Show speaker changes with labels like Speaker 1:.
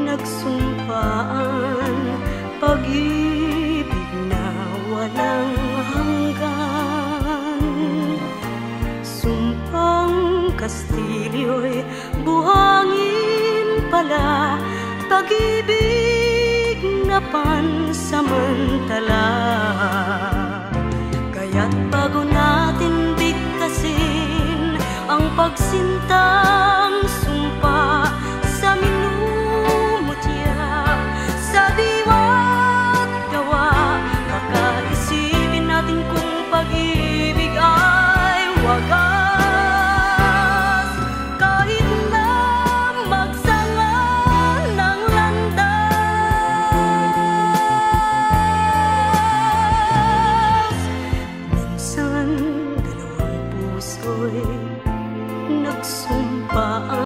Speaker 1: nagsumpaan, pag-ibig na walang hanggan. Sumpang Kastilyo'y buhangin pala, pag-ibig na pansamantala. Kaya't bago natin bigkasin ang pagsinta,